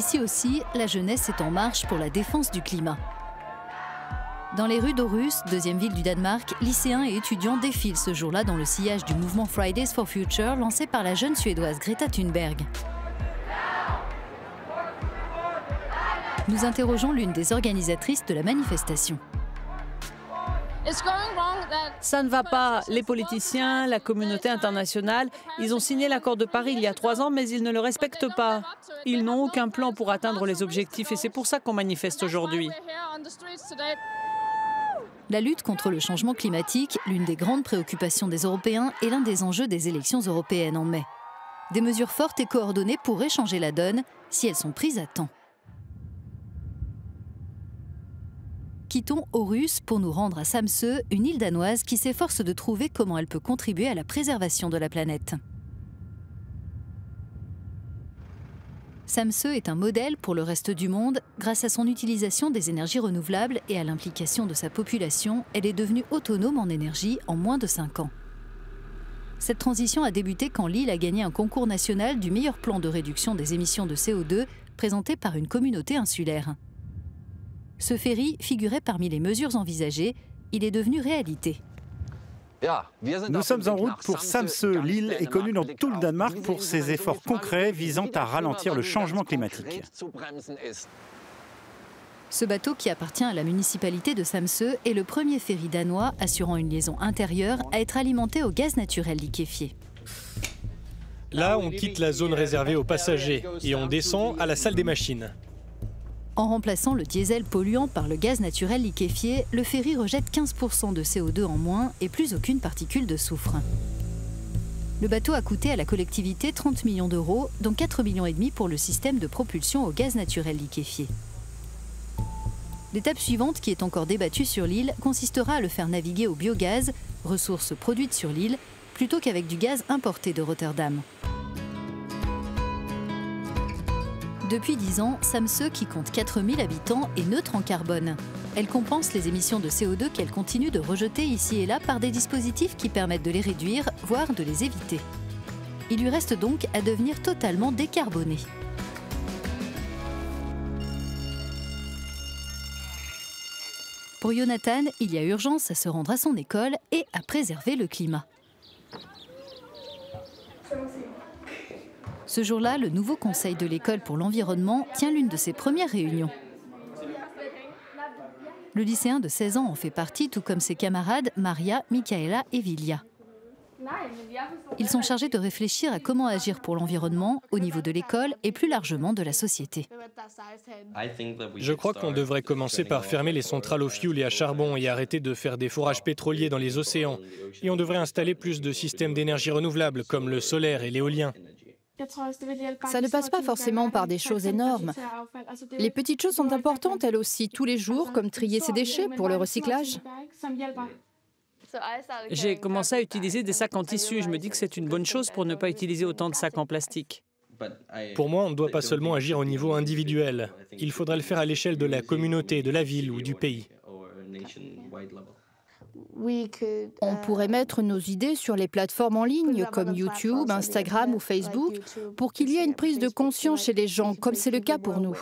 Ici aussi, la jeunesse est en marche pour la défense du climat. Dans les rues d'Aarhus, deuxième ville du Danemark, lycéens et étudiants défilent ce jour-là dans le sillage du mouvement Fridays for Future lancé par la jeune Suédoise Greta Thunberg. Nous interrogeons l'une des organisatrices de la manifestation. Ça ne va pas. Les politiciens, la communauté internationale, ils ont signé l'accord de Paris il y a 3 ans, mais ils ne le respectent pas. Ils n'ont aucun plan pour atteindre les objectifs et c'est pour ça qu'on manifeste aujourd'hui. La lutte contre le changement climatique, l'une des grandes préoccupations des Européens, est l'un des enjeux des élections européennes en mai. Des mesures fortes et coordonnées pourraient changer la donne si elles sont prises à temps. Quittons Aarhus pour nous rendre à Samsø, une île danoise qui s'efforce de trouver comment elle peut contribuer à la préservation de la planète. Samsø est un modèle pour le reste du monde. Grâce à son utilisation des énergies renouvelables et à l'implication de sa population, elle est devenue autonome en énergie en moins de 5 ans. Cette transition a débuté quand l'île a gagné un concours national du meilleur plan de réduction des émissions de CO2 présenté par une communauté insulaire. Ce ferry figurait parmi les mesures envisagées. Il est devenu réalité. Nous sommes en route pour Samsø. L'île est connue dans tout le Danemark pour ses efforts concrets visant à ralentir le changement climatique. Ce bateau, qui appartient à la municipalité de Samsø, est le premier ferry danois assurant une liaison intérieure à être alimenté au gaz naturel liquéfié. Là, on quitte la zone réservée aux passagers et on descend à la salle des machines. En remplaçant le diesel polluant par le gaz naturel liquéfié, le ferry rejette 15% de CO2 en moins et plus aucune particule de soufre. Le bateau a coûté à la collectivité 30 millions d'euros, dont 4,5 millions pour le système de propulsion au gaz naturel liquéfié. L'étape suivante, qui est encore débattue sur l'île, consistera à le faire naviguer au biogaz, ressource produite sur l'île, plutôt qu'avec du gaz importé de Rotterdam. Depuis 10 ans, Samsø, qui compte 4000 habitants, est neutre en carbone. Elle compense les émissions de CO2 qu'elle continue de rejeter ici et là par des dispositifs qui permettent de les réduire, voire de les éviter. Il lui reste donc à devenir totalement décarbonée. Pour Jonathan, il y a urgence à se rendre à son école et à préserver le climat. Ce jour-là, le nouveau conseil de l'école pour l'environnement tient l'une de ses premières réunions. Le lycéen de 16 ans en fait partie, tout comme ses camarades Maria, Michaela et Vilja. Ils sont chargés de réfléchir à comment agir pour l'environnement au niveau de l'école et plus largement de la société. Je crois qu'on devrait commencer par fermer les centrales au fioul et à charbon et arrêter de faire des forages pétroliers dans les océans. Et on devrait installer plus de systèmes d'énergie renouvelable comme le solaire et l'éolien. Ça ne passe pas forcément par des choses énormes. Les petites choses sont importantes, elles aussi, tous les jours, comme trier ses déchets pour le recyclage. J'ai commencé à utiliser des sacs en tissu. Je me dis que c'est une bonne chose pour ne pas utiliser autant de sacs en plastique. Pour moi, on ne doit pas seulement agir au niveau individuel. Il faudrait le faire à l'échelle de la communauté, de la ville ou du pays. On pourrait mettre nos idées sur les plateformes en ligne comme YouTube, Instagram ou Facebook pour qu'il y ait une prise de conscience chez les gens, comme c'est le cas pour nous.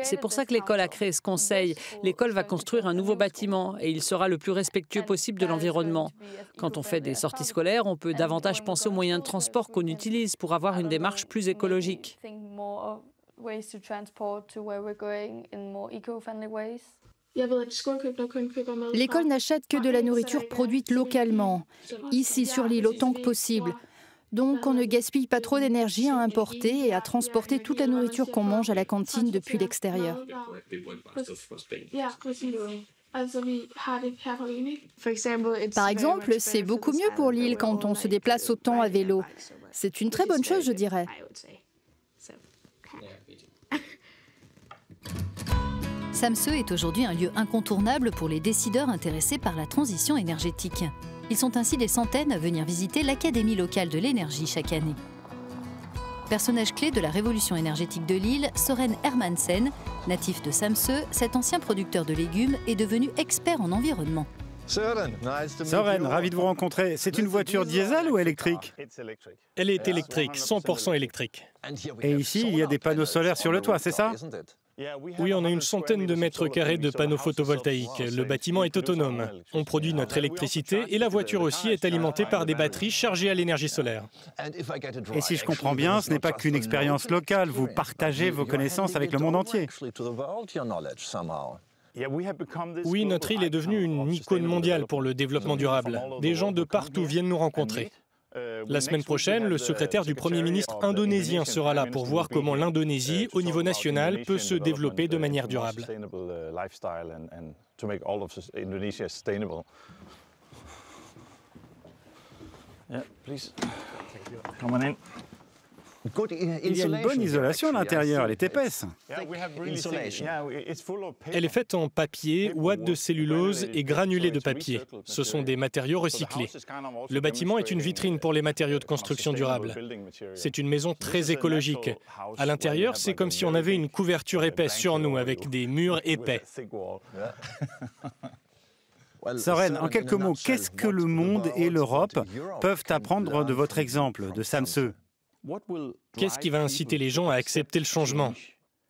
C'est pour ça que l'école a créé ce conseil. L'école va construire un nouveau bâtiment et il sera le plus respectueux possible de l'environnement. Quand on fait des sorties scolaires, on peut davantage penser aux moyens de transport qu'on utilise pour avoir une démarche plus écologique. L'école n'achète que de la nourriture produite localement, ici sur l'île autant que possible. Donc on ne gaspille pas trop d'énergie à importer et à transporter toute la nourriture qu'on mange à la cantine depuis l'extérieur. Par exemple, c'est beaucoup mieux pour l'île quand on se déplace autant à vélo. C'est une très bonne chose, je dirais. Samsø est aujourd'hui un lieu incontournable pour les décideurs intéressés par la transition énergétique. Ils sont ainsi des centaines à venir visiter l'Académie locale de l'énergie chaque année. Personnage clé de la révolution énergétique de l'île, Søren Hermansen, natif de Samsø, cet ancien producteur de légumes est devenu expert en environnement. Soren, ravi de vous rencontrer. C'est une voiture diesel ou électrique? Elle est électrique, 100% électrique. Et ici, il y a des panneaux solaires sur le toit, c'est ça? Oui, on a une centaine de mètres carrés de panneaux photovoltaïques. Le bâtiment est autonome. On produit notre électricité et la voiture aussi est alimentée par des batteries chargées à l'énergie solaire. Et si je comprends bien, ce n'est pas qu'une expérience locale, vous partagez vos connaissances avec le monde entier. Oui, notre île est devenue une icône mondiale pour le développement durable. Des gens de partout viennent nous rencontrer. La semaine prochaine, le secrétaire du Premier ministre indonésien sera là pour voir comment l'Indonésie, au niveau national, peut se développer de manière durable. Il y a une bonne isolation à l'intérieur, elle est épaisse. Elle est faite en papier, ouate de cellulose et granulés de papier. Ce sont des matériaux recyclés. Le bâtiment est une vitrine pour les matériaux de construction durables. C'est une maison très écologique. À l'intérieur, c'est comme si on avait une couverture épaisse sur nous, avec des murs épais. Soren, en quelques mots, qu'est-ce que le monde et l'Europe peuvent apprendre de votre exemple, de Samsø? Qu'est-ce qui va inciter les gens à accepter le changement?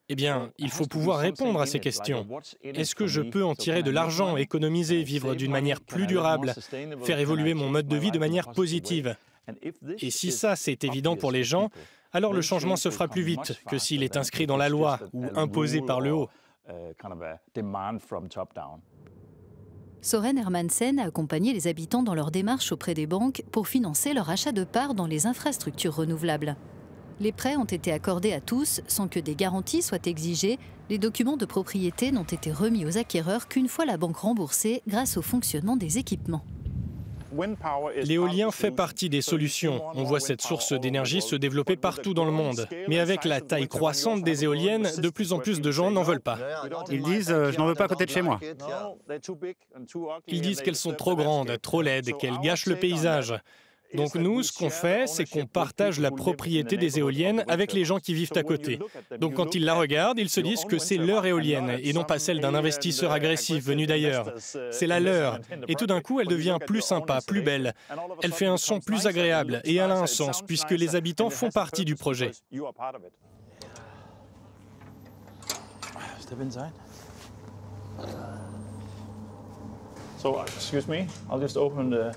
Eh bien, il faut pouvoir répondre à ces questions. Est-ce que je peux en tirer de l'argent, économiser, vivre d'une manière plus durable, faire évoluer mon mode de vie de manière positive? Et si ça, c'est évident pour les gens, alors le changement se fera plus vite que s'il est inscrit dans la loi ou imposé par le haut. Soren Hermansen a accompagné les habitants dans leur démarche auprès des banques pour financer leur achat de parts dans les infrastructures renouvelables. Les prêts ont été accordés à tous sans que des garanties soient exigées. Les documents de propriété n'ont été remis aux acquéreurs qu'une fois la banque remboursée grâce au fonctionnement des équipements. L'éolien fait partie des solutions. On voit cette source d'énergie se développer partout dans le monde. Mais avec la taille croissante des éoliennes, de plus en plus de gens n'en veulent pas. Ils disent « je n'en veux pas à côté de chez moi ». Ils disent qu'elles sont trop grandes, trop laides, qu'elles gâchent le paysage. Donc nous, ce qu'on fait, c'est qu'on partage la propriété des éoliennes avec les gens qui vivent à côté. Donc quand ils la regardent, ils se disent que c'est leur éolienne et non pas celle d'un investisseur agressif venu d'ailleurs. C'est la leur. Et tout d'un coup, elle devient plus sympa, plus belle. Elle fait un son plus agréable et elle a un sens puisque les habitants font partie du projet.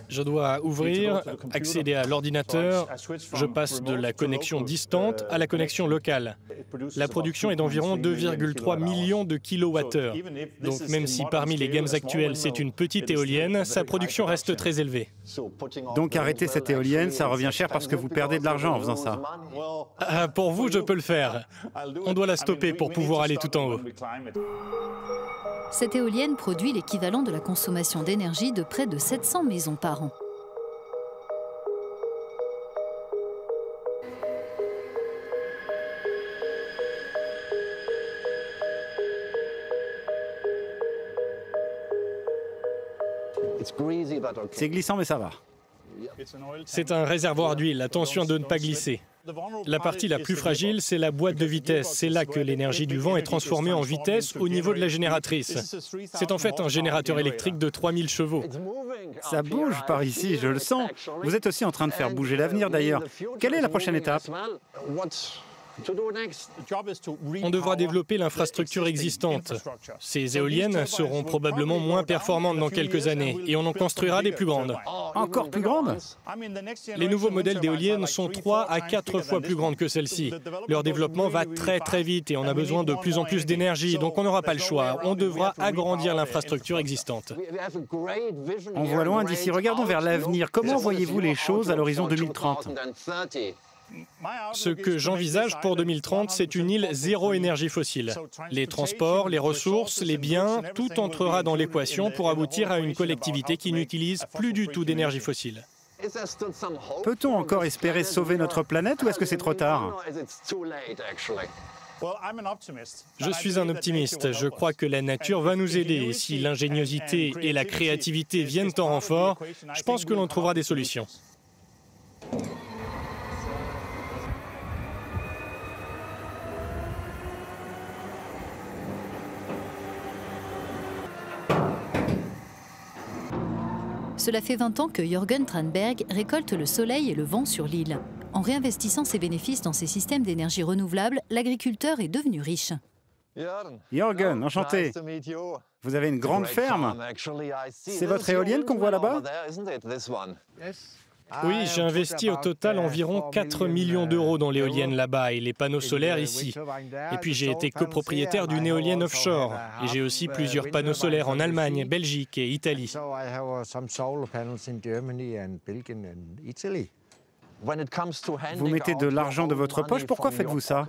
Je dois ouvrir, accéder à l'ordinateur. Je passe de la connexion distante à la connexion locale. La production est d'environ 2,3 millions de kilowattheures. Donc même si parmi les gammes actuelles c'est une petite éolienne, sa production reste très élevée. Donc arrêter cette éolienne, ça revient cher parce que vous perdez de l'argent en faisant ça. Ah, pour vous, je peux le faire. On doit la stopper pour pouvoir aller tout en haut. Cette éolienne produit l'équivalent de la consommation d'énergie de près de 700 maisons par an. C'est glissant, mais ça va. C'est un réservoir d'huile, attention de ne pas glisser. La partie la plus fragile, c'est la boîte de vitesse. C'est là que l'énergie du vent est transformée en vitesse au niveau de la génératrice. C'est en fait un générateur électrique de 3000 chevaux. Ça bouge par ici, je le sens. Vous êtes aussi en train de faire bouger l'avenir d'ailleurs. Quelle est la prochaine étape ? On devra développer l'infrastructure existante. Ces éoliennes seront probablement moins performantes dans quelques années et on en construira des plus grandes. Encore plus grandes ? Les nouveaux modèles d'éoliennes sont 3 à 4 fois plus grandes que celles-ci. Leur développement va très très vite et on a besoin de plus en plus d'énergie, donc on n'aura pas le choix. On devra agrandir l'infrastructure existante. On voit loin d'ici. Regardons vers l'avenir. Comment voyez-vous les choses à l'horizon 2030 ? Ce que j'envisage pour 2030, c'est une île zéro énergie fossile. Les transports, les ressources, les biens, tout entrera dans l'équation pour aboutir à une collectivité qui n'utilise plus du tout d'énergie fossile. Peut-on encore espérer sauver notre planète ou est-ce que c'est trop tard ? Je suis un optimiste. Je crois que la nature va nous aider. Et si l'ingéniosité et la créativité viennent en renfort, je pense que l'on trouvera des solutions. Cela fait 20 ans que Jørgen Tranberg récolte le soleil et le vent sur l'île. En réinvestissant ses bénéfices dans ces systèmes d'énergie renouvelable, l'agriculteur est devenu riche. Jørgen, enchanté. Vous avez une grande ferme. C'est votre éolienne qu'on voit là-bas? Oui, j'ai investi au total environ 4 millions d'euros dans l'éolienne là-bas et les panneaux solaires ici. Et puis j'ai été copropriétaire d'une éolienne offshore. Et j'ai aussi plusieurs panneaux solaires en Allemagne, Belgique et Italie. Vous mettez de l'argent de votre poche, pourquoi faites-vous ça?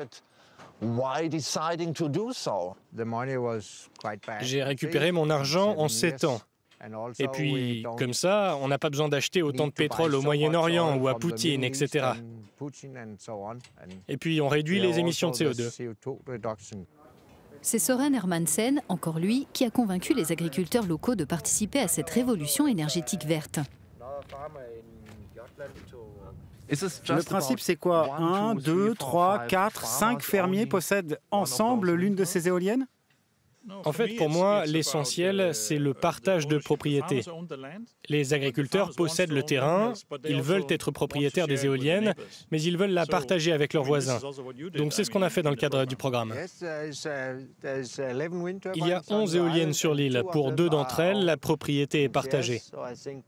J'ai récupéré mon argent en 7 ans. Et puis, comme ça, on n'a pas besoin d'acheter autant de pétrole au Moyen-Orient ou à Poutine, etc. Et puis, on réduit les émissions de CO2. C'est Søren Hermansen, encore lui, qui a convaincu les agriculteurs locaux de participer à cette révolution énergétique verte. Le principe, c'est quoi? 1, 2, 3, 4, 5 fermiers possèdent ensemble l'une de ces éoliennes? En fait, pour moi, l'essentiel, c'est le partage de propriété. Les agriculteurs possèdent le terrain, ils veulent être propriétaires des éoliennes, mais ils veulent la partager avec leurs voisins. Donc c'est ce qu'on a fait dans le cadre du programme. Il y a 11 éoliennes sur l'île. Pour 2 d'entre elles, la propriété est partagée.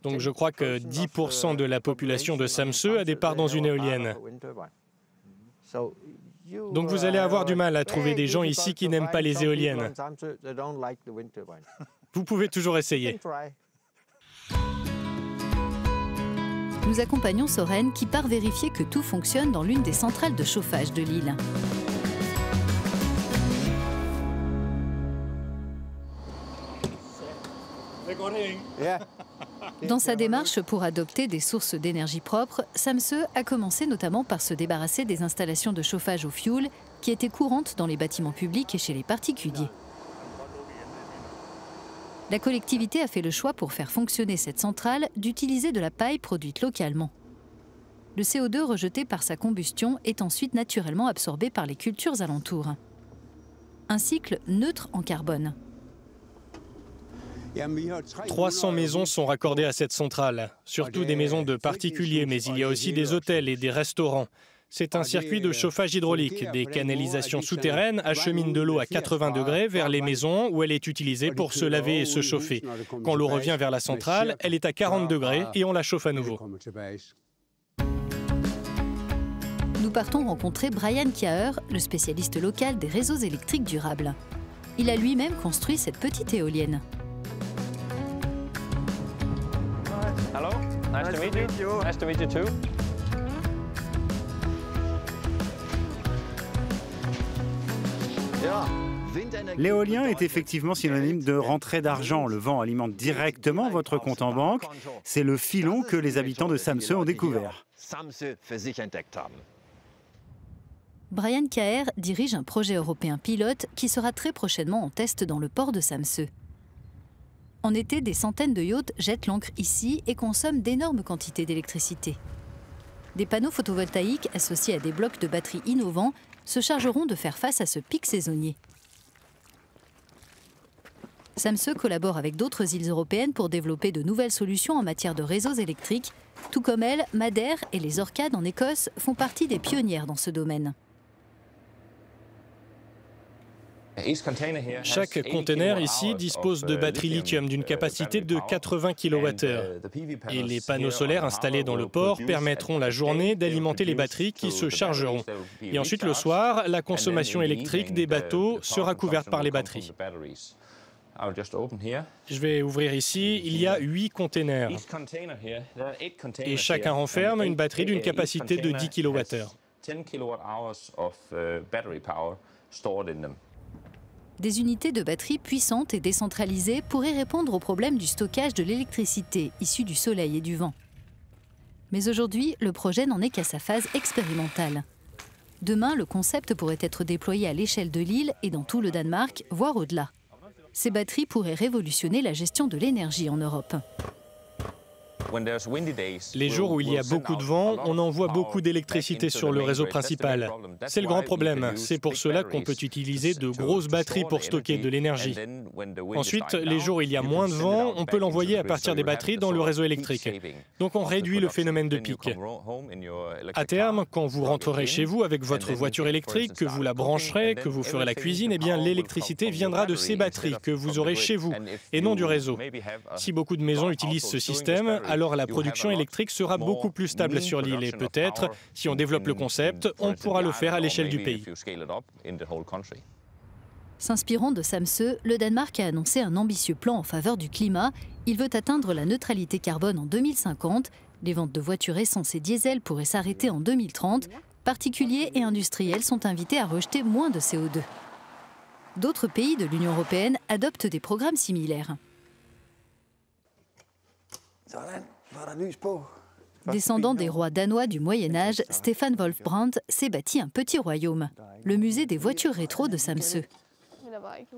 Donc je crois que 10% de la population de Samsø a des parts dans une éolienne. Donc vous allez avoir du mal à trouver des gens ici qui n'aiment pas les éoliennes. Vous pouvez toujours essayer. Nous accompagnons Søren qui part vérifier que tout fonctionne dans l'une des centrales de chauffage de l'île. Dans sa démarche pour adopter des sources d'énergie propres, Samsø a commencé notamment par se débarrasser des installations de chauffage au fioul qui étaient courantes dans les bâtiments publics et chez les particuliers. La collectivité a fait le choix pour faire fonctionner cette centrale d'utiliser de la paille produite localement. Le CO2 rejeté par sa combustion est ensuite naturellement absorbé par les cultures alentours. Un cycle neutre en carbone. 300 maisons sont raccordées à cette centrale, surtout des maisons de particuliers, mais il y a aussi des hôtels et des restaurants. C'est un circuit de chauffage hydraulique. Des canalisations souterraines acheminent de l'eau à 80 degrés vers les maisons où elle est utilisée pour se laver et se chauffer. Quand l'eau revient vers la centrale, elle est à 40 degrés et on la chauffe à nouveau. Nous partons rencontrer Brian Kjaer, le spécialiste local des réseaux électriques durables. Il a lui-même construit cette petite éolienne. Hello, nice to meet you. Nice to meet you too. L'éolien est effectivement synonyme de rentrée d'argent. Le vent alimente directement votre compte en banque. C'est le filon que les habitants de Samsø ont découvert. Brian Kjaer dirige un projet européen pilote qui sera très prochainement en test dans le port de Samsø. En été, des centaines de yachts jettent l'ancre ici et consomment d'énormes quantités d'électricité. Des panneaux photovoltaïques associés à des blocs de batteries innovants se chargeront de faire face à ce pic saisonnier. Samsø collabore avec d'autres îles européennes pour développer de nouvelles solutions en matière de réseaux électriques. Tout comme elle, Madère et les Orcades en Écosse font partie des pionnières dans ce domaine. Chaque conteneur ici dispose de batteries lithium d'une capacité de 80 kWh. Et les panneaux solaires installés dans le port permettront la journée d'alimenter les batteries qui se chargeront. Et ensuite, le soir, la consommation électrique des bateaux sera couverte par les batteries. Je vais ouvrir ici, il y a 8 containers. Et chacun renferme une batterie d'une capacité de 10 kWh. Des unités de batterie puissantes et décentralisées pourraient répondre au problème du stockage de l'électricité issue du soleil et du vent. Mais aujourd'hui, le projet n'en est qu'à sa phase expérimentale. Demain, le concept pourrait être déployé à l'échelle de l'île et dans tout le Danemark, voire au-delà. Ces batteries pourraient révolutionner la gestion de l'énergie en Europe. Les jours où il y a beaucoup de vent, on envoie beaucoup d'électricité sur le réseau principal. C'est le grand problème. C'est pour cela qu'on peut utiliser de grosses batteries pour stocker de l'énergie. Ensuite, les jours où il y a moins de vent, on peut l'envoyer à partir des batteries dans le réseau électrique. Donc on réduit le phénomène de pic. À terme, quand vous rentrerez chez vous avec votre voiture électrique, que vous la brancherez, que vous ferez la cuisine, eh bien l'électricité viendra de ces batteries que vous aurez chez vous et non du réseau. Si beaucoup de maisons utilisent ce système, alors la production électrique sera beaucoup plus stable sur l'île et peut-être, si on développe le concept, on pourra le faire à l'échelle du pays. S'inspirant de Samsø, le Danemark a annoncé un ambitieux plan en faveur du climat. Il veut atteindre la neutralité carbone en 2050. Les ventes de voitures essence et diesel pourraient s'arrêter en 2030. Particuliers et industriels sont invités à rejeter moins de CO2. D'autres pays de l'Union européenne adoptent des programmes similaires. Descendant des rois danois du Moyen-Âge, Stefan Wolfbrand s'est bâti un petit royaume, le musée des voitures rétro de Samsø.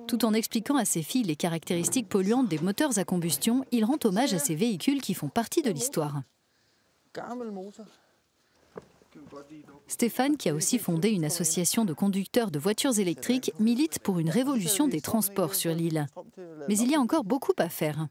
Tout en expliquant à ses filles les caractéristiques polluantes des moteurs à combustion, il rend hommage à ces véhicules qui font partie de l'histoire. Stéphane, qui a aussi fondé une association de conducteurs de voitures électriques, milite pour une révolution des transports sur l'île. Mais il y a encore beaucoup à faire.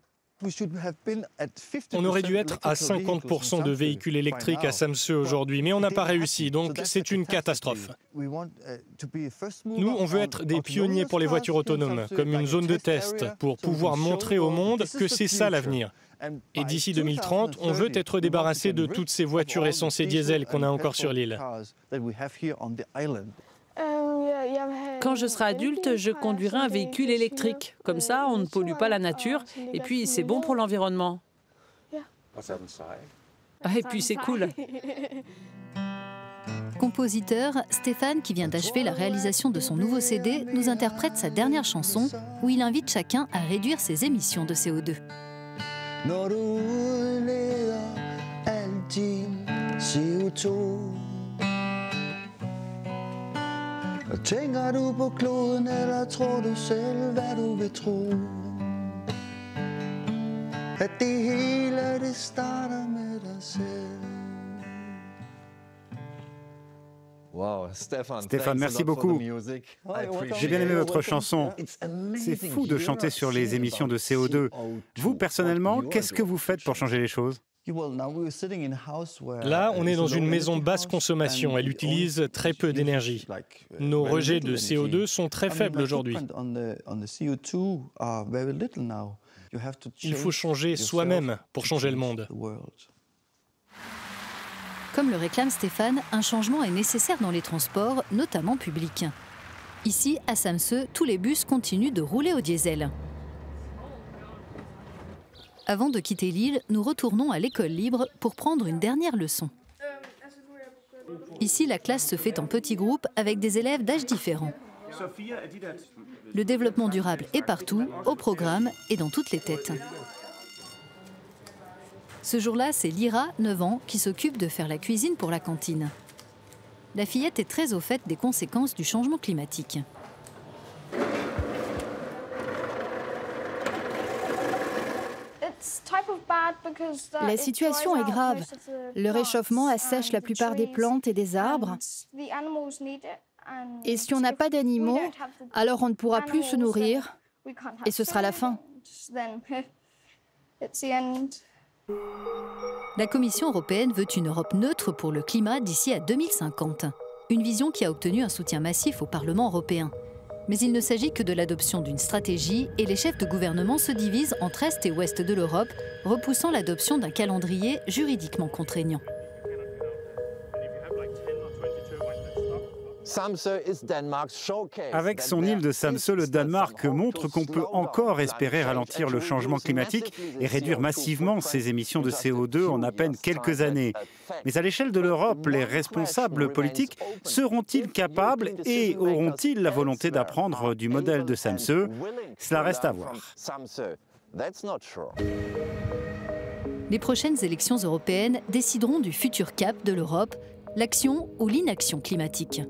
On aurait dû être à 50% de véhicules électriques à Samsø aujourd'hui, mais on n'a pas réussi, donc c'est une catastrophe. Nous, on veut être des pionniers pour les voitures autonomes, comme une zone de test, pour pouvoir montrer au monde que c'est ça l'avenir. Et d'ici 2030, on veut être débarrassé de toutes ces voitures essence et diesel qu'on a encore sur l'île. Quand je serai adulte, je conduirai un véhicule électrique. Comme ça, on ne pollue pas la nature et puis c'est bon pour l'environnement. Et puis c'est cool. Compositeur, Stéphane, qui vient d'achever la réalisation de son nouveau CD, nous interprète sa dernière chanson où il invite chacun à réduire ses émissions de CO2. Når du udleder al din CO2, og tænker du på kloden, eller tror du selv, hvad du vil tro? At det hele, det starter med dig selv. Stéphane, merci beaucoup. J'ai bien aimé votre chanson. C'est fou de chanter sur les émissions de CO2. Vous, personnellement, qu'est-ce que vous faites pour changer les choses ? Là, on est dans une maison basse consommation. Elle utilise très peu d'énergie. Nos rejets de CO2 sont très faibles aujourd'hui. Il faut changer soi-même pour changer le monde. Comme le réclame Stéphane, un changement est nécessaire dans les transports, notamment publics. Ici, à Samsø, tous les bus continuent de rouler au diesel. Avant de quitter l'île, nous retournons à l'école libre pour prendre une dernière leçon. Ici, la classe se fait en petits groupes avec des élèves d'âges différents. Le développement durable est partout, au programme et dans toutes les têtes. Ce jour-là, c'est Lyra, 9 ans, qui s'occupe de faire la cuisine pour la cantine. La fillette est très au fait des conséquences du changement climatique. La situation est grave. Le réchauffement assèche la plupart des plantes et des arbres. Et si on n'a pas d'animaux, alors on ne pourra plus se nourrir. Et ce sera la fin. La Commission européenne veut une Europe neutre pour le climat d'ici à 2050. Une vision qui a obtenu un soutien massif au Parlement européen. Mais il ne s'agit que de l'adoption d'une stratégie et les chefs de gouvernement se divisent entre Est et Ouest de l'Europe, repoussant l'adoption d'un calendrier juridiquement contraignant. Avec son île de Samsø, le Danemark montre qu'on peut encore espérer ralentir le changement climatique et réduire massivement ses émissions de CO2 en à peine quelques années. Mais à l'échelle de l'Europe, les responsables politiques seront-ils capables et auront-ils la volonté d'apprendre du modèle de Samsø? Cela reste à voir. Les prochaines élections européennes décideront du futur cap de l'Europe, l'action ou l'inaction climatique.